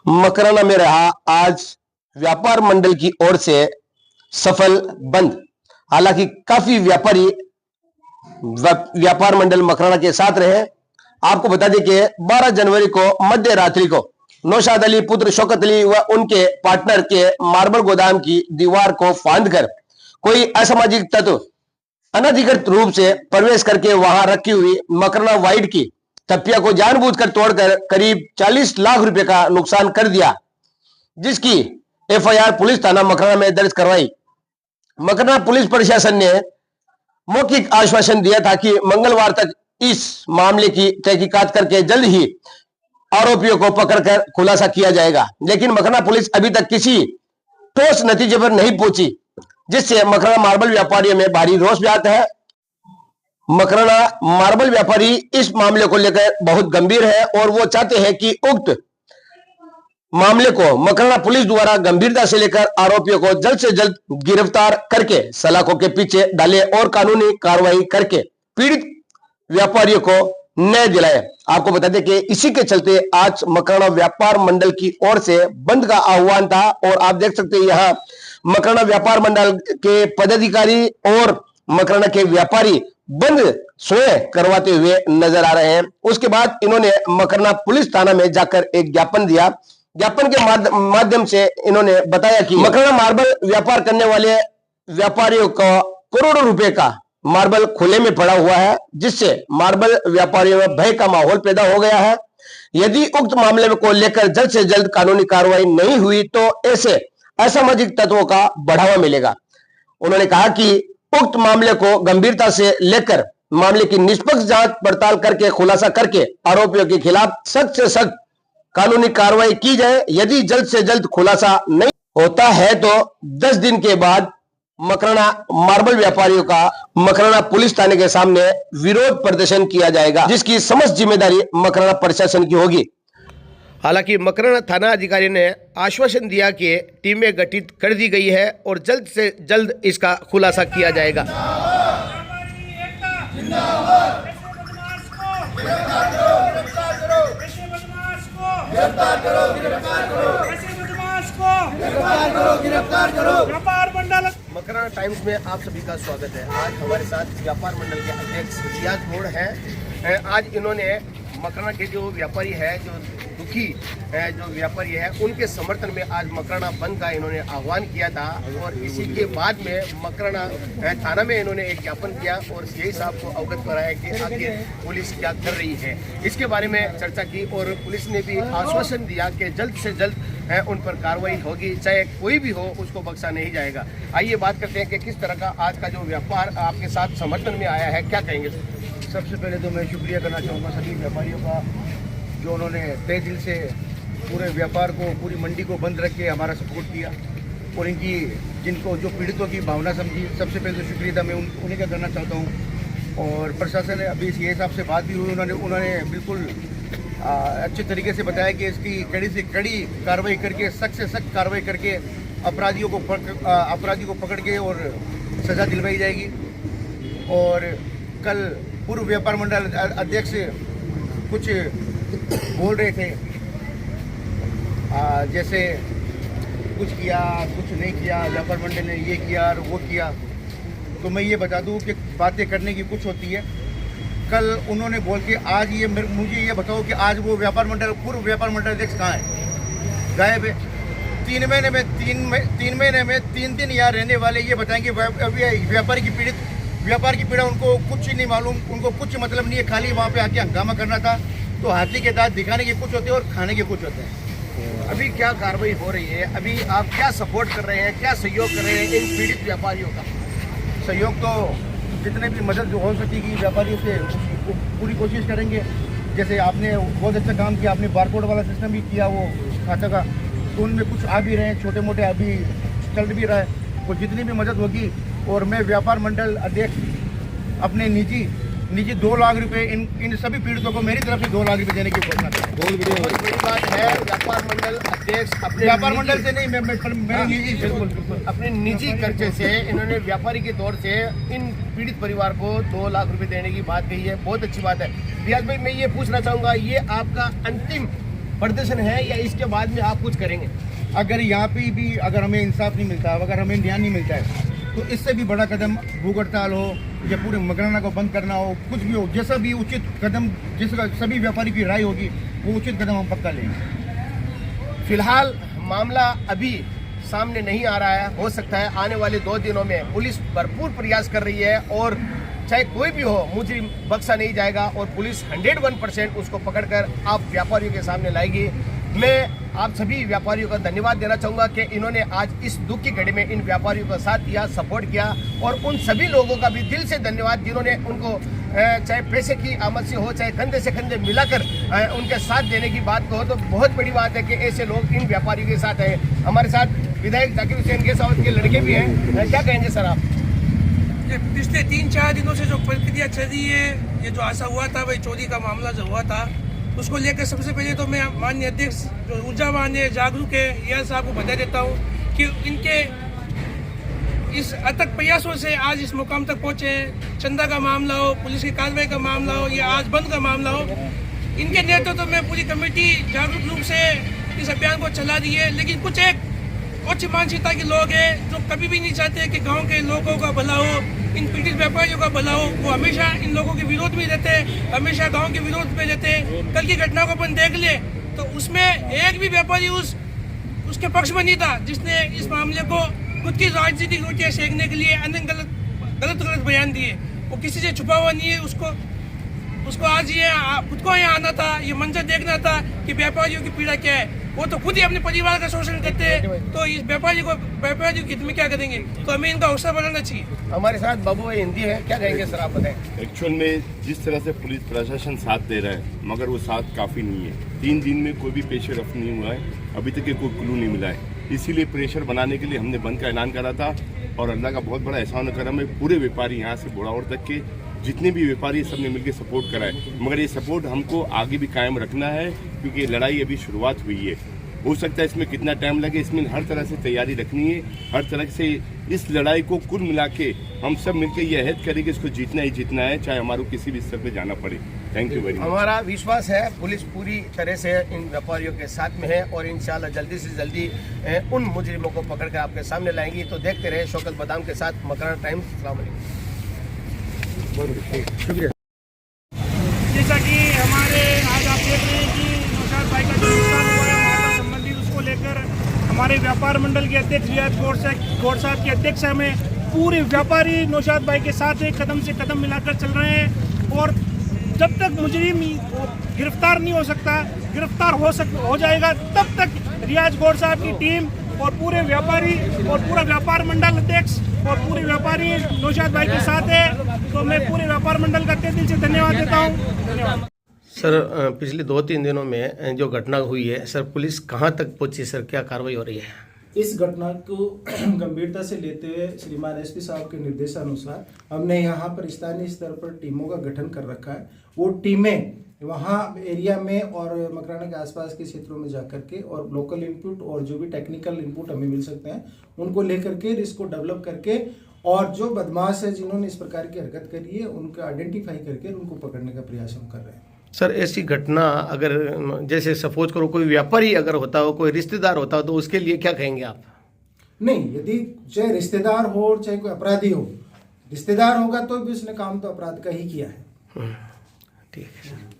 मकराना में रहा आज व्यापार मंडल की ओर से सफल बंद। हालांकि काफी व्यापारी व्यापार मंडल मकराना के साथ रहे। आपको बता दें कि 12 जनवरी को मध्य रात्रि को नौशाद अली पुत्र शौकत अली व उनके पार्टनर के मार्बल गोदाम की दीवार को फांदकर कोई असामाजिक तत्व अनधिकृत रूप से प्रवेश करके वहां रखी हुई मकराना वाइट की तपिया को जानबूझकर तोड़कर करीब 40 लाख रुपए का नुकसान कर दिया, जिसकी एफआईआर पुलिस थाना मकराना में दर्ज करवाई। मकराना पुलिस प्रशासन ने मौखिक आश्वासन दिया था कि मंगलवार तक इस मामले की तहकीकात करके जल्द ही आरोपियों को पकड़कर खुलासा किया जाएगा, लेकिन मकराना पुलिस अभी तक किसी ठोस नतीजे पर नहीं पहुंची, जिससे मकराना मार्बल व्यापारियों में भारी रोष व्याप्त है। मकराना मार्बल व्यापारी इस मामले को लेकर बहुत गंभीर है और वो चाहते हैं कि उक्त मामले को मकराना पुलिस द्वारा गंभीरता से लेकर आरोपियों को जल्द से जल्द गिरफ्तार करके सलाखों के पीछे डाले और कानूनी कार्रवाई करके पीड़ित व्यापारियों को न्याय दिलाए। आपको बता दें कि इसी के चलते आज मकराना व्यापार मंडल की ओर से बंद का आह्वान था और आप देख सकते हैं यहाँ मकराना व्यापार मंडल के पदाधिकारी और मकराना के व्यापारी बंद सोए करवाते हुए नजर आ रहे हैं। उसके बाद इन्होंने मकराना पुलिस थाना में जाकर एक ज्ञापन दिया। ज्ञापन के माध्यम से इन्होंने बताया कि मकराना मार्बल व्यापार करने वाले व्यापारियों को करोड़ों रुपए का मार्बल खुले में पड़ा हुआ है, जिससे मार्बल व्यापारियों में भय का माहौल पैदा हो गया है। यदि उक्त मामले को लेकर जल्द से जल्द कानूनी कार्रवाई नहीं हुई तो ऐसे असामाजिक तत्वों का बढ़ावा मिलेगा। उन्होंने कहा कि उक्त मामले को गंभीरता से लेकर मामले की निष्पक्ष जांच पड़ताल करके खुलासा करके आरोपियों के खिलाफ सख्त से सख्त कानूनी कार्रवाई की जाए। यदि जल्द से जल्द खुलासा नहीं होता है तो 10 दिन के बाद मकराना मार्बल व्यापारियों का मकराना पुलिस थाने के सामने विरोध प्रदर्शन किया जाएगा, जिसकी समस्त जिम्मेदारी मकराना प्रशासन की होगी। हालांकि मकराना थाना अधिकारी ने आश्वासन दिया कि टीमें गठित कर दी गई है और जल्द से जल्द इसका खुलासा किया जाएगा। मकराना टाइम्स में आप सभी का स्वागत है। आज हमारे साथ व्यापार मंडल के अध्यक्ष रियाज मोड़ हैं। आज इन्होंने मकराना के जो व्यापारी है, जो दुखी जो व्यापारी है, उनके समर्थन में आज मकराना बंद का इन्होंने आह्वान किया था और इसी के बाद में मकराना थाना में इन्होंने एक ज्ञापन किया और सीआई साहब को अवगत कराया कि आगे पुलिस क्या कर रही है। इसके बारे में चर्चा की और पुलिस ने भी आश्वासन दिया कि जल्द से जल्द उन पर कार्रवाई होगी, चाहे कोई भी हो उसको बख्शा नहीं जाएगा। आइए बात करते हैं कि किस तरह का आज का जो व्यापार आपके साथ समर्थन में आया है, क्या कहेंगे? सबसे पहले तो मैं शुक्रिया करना चाहूँगा सभी व्यापारियों का, जो उन्होंने तहे दिल से पूरे व्यापार को, पूरी मंडी को बंद रख के हमारा सपोर्ट किया और इनकी जिनको जो पीड़ितों की भावना समझी, सबसे पहले तो शुक्रिया मैं उन्हीं का करना चाहता हूँ। और प्रशासन ने अभी सीए साहब से बात भी हुई, उन्होंने बिल्कुल अच्छे तरीके से बताया कि इसकी कड़ी से कड़ी कार्रवाई करके, सख्त से सख्त कार्रवाई करके अपराधी को पकड़ के और सज़ा दिलवाई जाएगी। और कल पूर्व व्यापार मंडल अध्यक्ष कुछ बोल रहे थे, जैसे कुछ किया कुछ नहीं किया, व्यापार मंडल ने ये किया और वो किया। तो मैं ये बता दूं कि बातें करने की कुछ होती है। कल उन्होंने बोल के आज मुझे ये बताओ कि आज वो पूर्व व्यापार मंडल अध्यक्ष कहाँ है? गायब है। 3 महीने में 3 दिन यहाँ रहने वाले ये बताएंगे व्यापार की पीड़ा उनको कुछ नहीं मालूम, उनको कुछ मतलब नहीं है, खाली वहाँ पे आके हंगामा करना था। तो हाथी के दांत दिखाने के कुछ होते हैं और खाने के कुछ होते हैं। अभी क्या कार्रवाई हो रही है? अभी आप क्या सपोर्ट कर रहे हैं, क्या सहयोग कर रहे हैं इन पीड़ित व्यापारियों का? सहयोग तो जितने भी मदद जो हो सकेगी व्यापारियों से पूरी कोशिश करेंगे। जैसे आपने बहुत अच्छा काम किया, आपने बारकोड वाला सिस्टम भी किया वो खाता का, तो उनमें कुछ आ भी रहे हैं, छोटे मोटे अभी चल भी रहा है। और जितनी भी मदद होगी, और मैं व्यापार मंडल अध्यक्ष अपने निजी 2 लाख रुपए इन सभी पीड़ितों को मेरी तरफ से 2 लाख रुपए देने की घोषणा करता हूँ। बहुत बड़ी बात है। व्यापार मंडल अध्यक्ष अपने व्यापार मंडल से नहीं, मैं निजी अपने निजी खर्चे से इन्होंने व्यापारी के तौर से इन पीड़ित परिवार को 2 लाख रुपए देने की बात कही है। बहुत अच्छी बात है। रियाज भाई, मैं ये पूछना चाहूँगा, ये आपका अंतिम प्रदर्शन है या इसके बाद में आप कुछ करेंगे? अगर यहाँ पे भी अगर हमें इंसाफ नहीं मिलता, अगर हमें न्याय नहीं मिलता है, तो इससे भी बड़ा कदम भूख हड़ताल हो या पूरे मकराना को बंद करना हो, कुछ भी हो, जैसा भी उचित कदम जिसका सभी व्यापारी की राय होगी वो उचित कदम हम पक्का लेंगे। फिलहाल मामला अभी सामने नहीं आ रहा है, हो सकता है आने वाले 2 दिनों में पुलिस भरपूर प्रयास कर रही है और चाहे कोई भी हो मुजरिम बख्शा नहीं जाएगा और पुलिस 101% उसको पकड़कर आप व्यापारियों के सामने लाएगी। मैं आप सभी व्यापारियों का धन्यवाद देना चाहूँगा कि इन्होंने आज इस दुख की घड़ी में इन व्यापारियों का साथ दिया, सपोर्ट किया और उन सभी लोगों का भी दिल से धन्यवाद जिन्होंने उनको चाहे पैसे की आमद से हो चाहे कंधे से कंधे मिलाकर उनके साथ देने की बात कहो तो बहुत बड़ी बात है कि ऐसे लोग इन व्यापारियों के साथ हैं। हमारे साथ विधायक जाकिर हुसैन गेसावत के लड़के भी हैं, क्या कहेंगे सर आप? ये पिछले 3-4 दिनों से जो प्रक्रिया चल रही है, ये जो ऐसा हुआ था, भाई चोरी का मामला जो हुआ था, उसको लेकर सबसे पहले तो मैं माननीय अध्यक्ष जो ऊर्जावान है, जागरूक है, यह साहब को बधाई देता हूँ कि इनके इस अथक प्रयासों से आज इस मुकाम तक पहुँचे। चंदा का मामला हो, पुलिस की कार्रवाई का मामला हो या आज बंद का मामला हो, इनके नेतृत्व में पूरी कमेटी जागरूक रूप से इस अभियान को चला रही है। लेकिन कुछ एक उच्च मानसिकता के लोग हैं जो कभी भी नहीं चाहते कि गांव के लोगों का भला हो, इन पीड़ित व्यापारियों का भला हो। वो हमेशा इन लोगों के विरोध में रहते हैं, हमेशा गांव के विरोध में रहते हैं। कल की घटना को अपन देख ले तो उसमें एक भी व्यापारी उसके पक्ष में नहीं था जिसने इस मामले को खुद की राजनीतिक रोटियां सेकने के लिए अन्य गलत बयान दिए। वो किसी से छुपा हुआ नहीं है। उसको आज ये खुद को यहाँ आना था, ये मंजर देखना था कि व्यापारियों की पीड़ा क्या है। वो तो खुद ही अपने परिवार का शोषण करते हैं, तो इस व्यापारियों की हित में क्या करेंगे? तो हमें इनका हौसला बढ़ाना चाहिए। हमारे साथ बाबू भाई हिंदी है, क्या कहेंगे सर आप बताएं? एक्चुअल में जिस तरह से पुलिस प्रशासन साथ दे रहा है मगर वो साथ काफ़ी नहीं है। 3 दिन में कोई भी पेश रफ्त नहीं हुआ है, अभी तक कोई क्लू नहीं मिला है। इसीलिए प्रेशर बनाने के लिए हमने बंद का ऐलान करा था और अल्लाह का बहुत बड़ा एहसान करम है, पूरे व्यापारी यहाँ से बोड़ावड़ तक के जितने भी व्यापारी सबने मिलकर सपोर्ट करा है। मगर ये सपोर्ट हमको आगे भी कायम रखना है क्योंकि लड़ाई अभी शुरुआत हुई है। हो सकता है इसमें कितना टाइम लगे, इसमें हर तरह से तैयारी रखनी है। हर तरह से इस लड़ाई को कुल मिला के हम सब मिलकर ये अहद करें कि इसको जीतना ही जीतना है, चाहे हमारे किसी भी स्तर पे जाना पड़े। Thank you very much. हमारा विश्वास है पुलिस पूरी तरह से इन व्यापारियों के साथ में है और इंशाल्लाह जल्दी से जल्दी उन मुजरिमों को पकड़कर आपके सामने लाएंगी। तो देखते रहे शौकत बादाम के साथ मकराना टाइम्स। अस्सलाम वालेकुम। शुक्रिया। जैसा कि हमारे आज आप देख रहे हैं कि नौशाद भाई का जो नुकसान हुआ है मामला संबंधित, उसको लेकर हमारे व्यापार मंडल के अध्यक्ष रियाज गौर साहब की अध्यक्षता में पूरे व्यापारी नौशाद भाई के साथ एक कदम से कदम मिलाकर चल रहे हैं। और जब तक मुजरिम गिरफ्तार नहीं हो सकता, गिरफ्तार हो जाएगा, तब तक रियाज गौर साहब की टीम और पूरे व्यापारी और पूरा व्यापार मंडल अध्यक्ष और पूरे व्यापारी नौशाद भाई के साथ है। तो मैं पूरे व्यापार मंडल का तहे दिल से धन्यवाद देता हूँ। धन्यवाद सर। पिछले 2-3 दिनों में जो घटना हुई है सर, पुलिस कहाँ तक पहुंची सर, क्या कार्रवाई हो रही है? इस घटना को गंभीरता से लेते हुए श्रीमान एसपी साहब के निर्देशानुसार हमने यहाँ पर स्थानीय स्तर पर टीमों का गठन कर रखा है। वो टीमें वहाँ एरिया में और मकराना के आसपास के क्षेत्रों में जाकर के और लोकल इनपुट और जो भी टेक्निकल इनपुट हमें मिल सकते हैं उनको लेकर के इसको डेवलप करके और जो बदमाश है जिन्होंने इस प्रकार की हरकत करी है उनको आइडेंटिफाई करके उनको पकड़ने का प्रयास हम कर रहे हैं। सर, ऐसी घटना अगर जैसे सपोज करो कोई व्यापारी अगर होता हो, कोई रिश्तेदार होता हो, तो उसके लिए क्या कहेंगे आप? नहीं, यदि चाहे रिश्तेदार हो चाहे कोई अपराधी हो, रिश्तेदार होगा तो भी उसने काम तो अपराध का ही किया है। ठीक है सर।